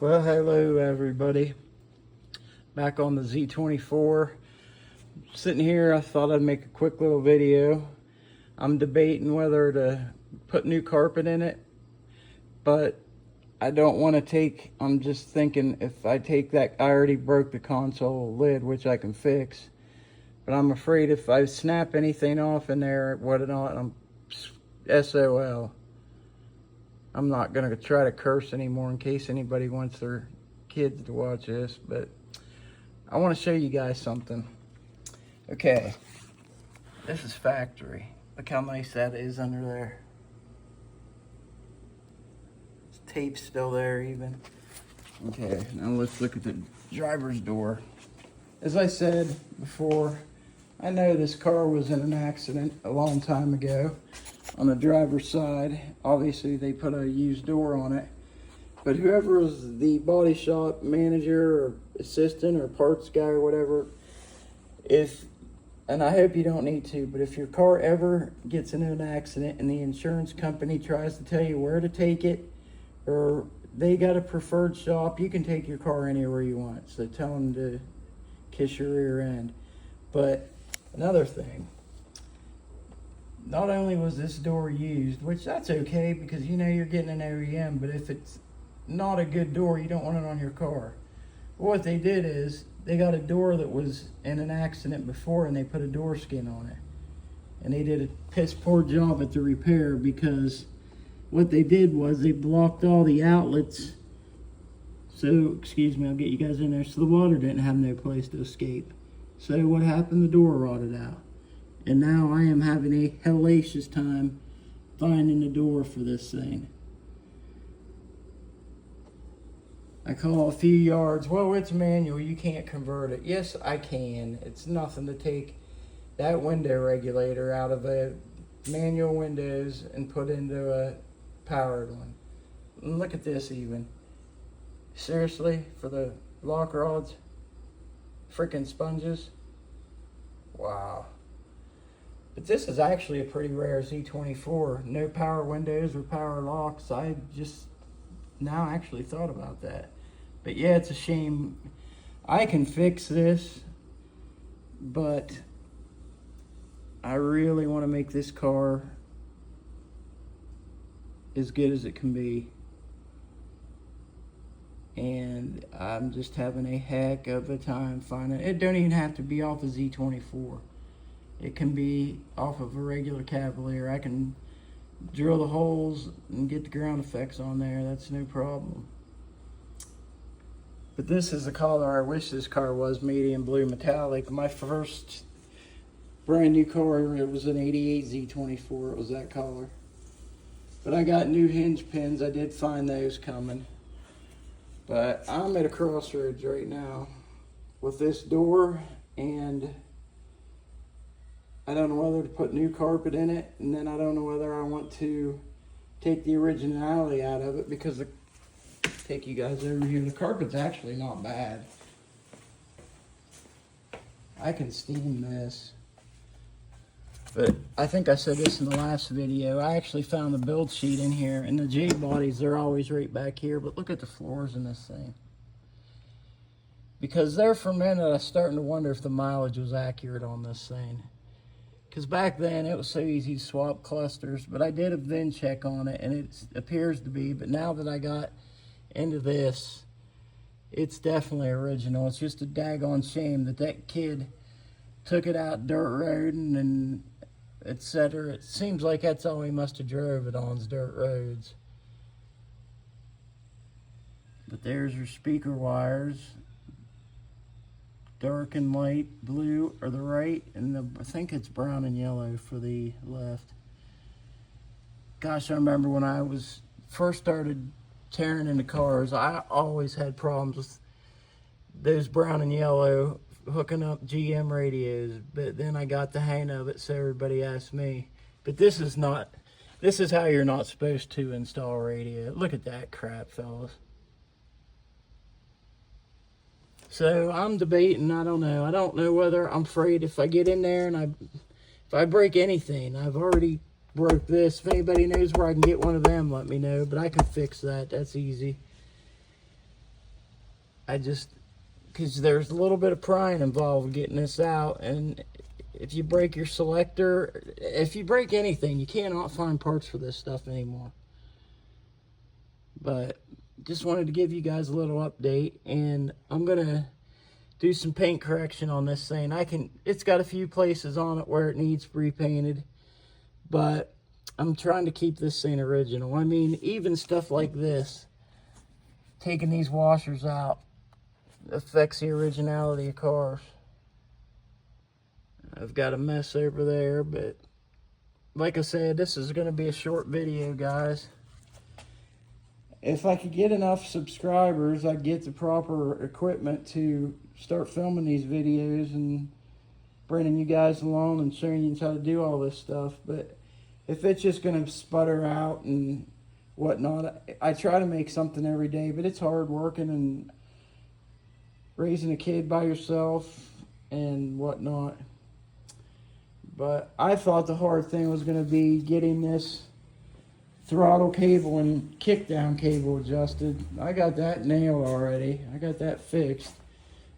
Well, hello everybody. Back on the Z24. Sitting here, I thought I'd make a quick little video. I'm debating whether to put new carpet in it, but I don't want to take, I'm just thinking if I take that, I already broke the console lid, which I can fix, but I'm afraid if I snap anything off in there, whatnot, I'm SOL. I'm not going to try to curse anymore in case anybody wants their kids to watch this, but I want to show you guys something. Okay, this is factory. Look how nice that is under there. Tape's still there even. Okay, now let's look at the driver's door. As I said before, I know this car was in an accident a long time ago. On the driver's side, obviously they put a used door on it, but whoever was the body shop manager or assistant or parts guy or whatever, and I hope you don't need to, but if your car ever gets into an accident and the insurance company tries to tell you where to take it, or they got a preferred shop, you can take your car anywhere you want, so tell them to kiss your rear end. But another thing, not only was this door used, which that's okay because you know you're getting an OEM, but if it's not a good door, you don't want it on your car. What they did is they got a door that was in an accident before and they put a door skin on it. And they did a piss poor job at the repair because what they did was they blocked all the outlets. So, excuse me, I'll get you guys in there. So the water didn't have no place to escape. So what happened? The door rotted out. And now I am having a hellacious time finding the door for this thing. I call a few yards. Well, it's manual. You can't convert it. Yes, I can. It's nothing to take that window regulator out of a manual windows and put into a powered one. And look at this even. Seriously, for the lock rods, freaking sponges. Wow. But this is actually a pretty rare Z24. No power windows or power locks. I just now actually thought about that. But yeah, it's a shame. I can fix this, but I really want to make this car as good as it can be. And I'm just having a heck of a time finding it. It don't even have to be off the Z24. It can be off of a regular Cavalier. I can drill the holes and get the ground effects on there. That's no problem. But this is the color I wish this car was, medium blue metallic. My first brand new car, it was an 88 Z24. It was that color. But I got new hinge pins. I did find those coming. But I'm at a crossroads right now with this door, and I don't know whether to put new carpet in it, and then I don't know whether I want to take the originality out of it because take you guys over here. The carpet's actually not bad. I can steam this. But I think I said this in the last video. I actually found the build sheet in here, and the J bodies, they're always right back here, but look at the floors in this thing. Because there for a minute, I was starting to wonder if the mileage was accurate on this thing. Because back then, it was so easy to swap clusters, but I did a VIN check on it, and it appears to be, but now that I got into this, it's definitely original. It's just a daggone shame that that kid took it out dirt road and etc. It seems like that's all he must have drove it on, is dirt roads. But there's your speaker wires. Dark and light blue are the right, and I think it's brown and yellow for the left. Gosh, I remember when I was first started tearing into cars, I always had problems with those brown and yellow hooking up GM radios, but then I got the hang of it, so everybody asked me. But this is how you're not supposed to install a radio. Look at that crap, fellas. So I'm debating. I don't know whether I'm afraid if I get in there and if I break anything. I've already broke this. If anybody knows where I can get one of them, let me know, but I can fix that. That's easy. because there's a little bit of prying involved getting this out, and if you break your selector, if you break anything, you cannot find parts for this stuff anymore. But just wanted to give you guys a little update, and I'm gonna do some paint correction on this thing. It's got a few places on it where it needs repainted, but I'm trying to keep this thing original. I mean, even stuff like this, taking these washers out, affects the originality of cars. I've got a mess over there, but like I said, this is going to be a short video, guys. If I could get enough subscribers, I'd get the proper equipment to start filming these videos and bringing you guys along and showing you how to do all this stuff. But if it's just going to sputter out and whatnot, I try to make something every day, but it's hard working and raising a kid by yourself and whatnot. But I thought the hard thing was going to be getting this throttle cable and kickdown cable adjusted. I got that nailed already. I got that fixed.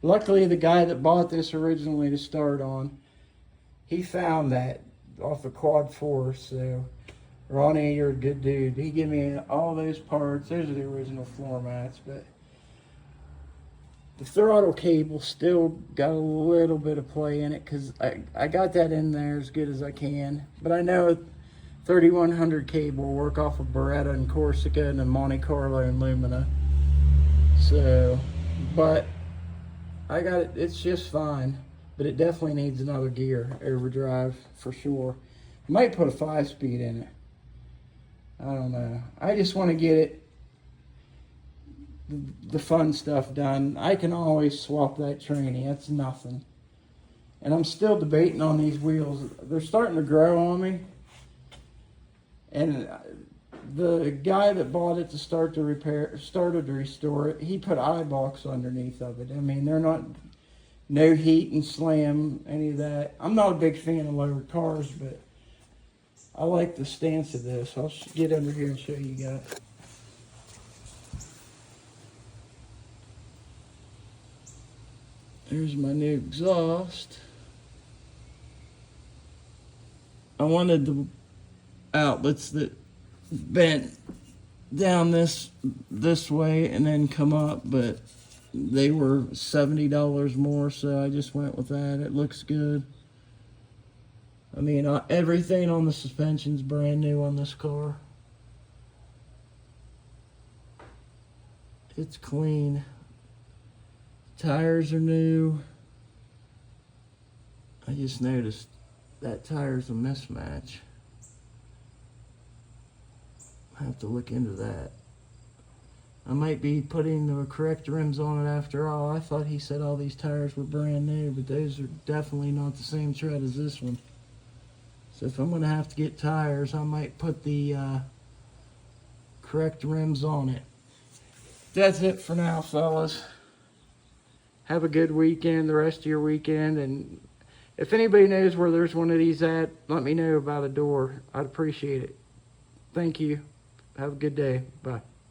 Luckily, the guy that bought this originally to start on, he found that off of Quad Force. So, Ronnie, you're a good dude. He gave me all those parts. Those are the original floor mats, but the throttle cable still got a little bit of play in it because I got that in there as good as I can. But I know 3100 cable will work off of Beretta and Corsica and then Monte Carlo and Lumina. So, but I got it. It's just fine. But it definitely needs another gear, overdrive for sure. Might put a 5-speed in it. I don't know. I just want to get it, the fun stuff done. I can always swap that tranny. That's nothing. And I'm still debating on these wheels. They're starting to grow on me. And the guy that bought it to started to restore it, he put eye box underneath of it. I mean, they're not, no heat and slam, any of that. I'm not a big fan of lowered cars, but I like the stance of this. I'll get under here and show you guys. There's my new exhaust. I wanted the outlets that bent down this way and then come up, but they were $70 more, so I just went with that. It looks good. I mean, everything on the suspension's brand new on this car. It's clean. Tires are new. I just noticed that tire's a mismatch. I have to look into that. I might be putting the correct rims on it after all. I thought he said all these tires were brand new, but those are definitely not the same tread as this one. So if I'm going to have to get tires, I might put the correct rims on it. That's it for now, fellas. Have a good weekend, the rest of your weekend, and if anybody knows where there's one of these at, let me know about a door. I'd appreciate it. Thank you. Have a good day. Bye.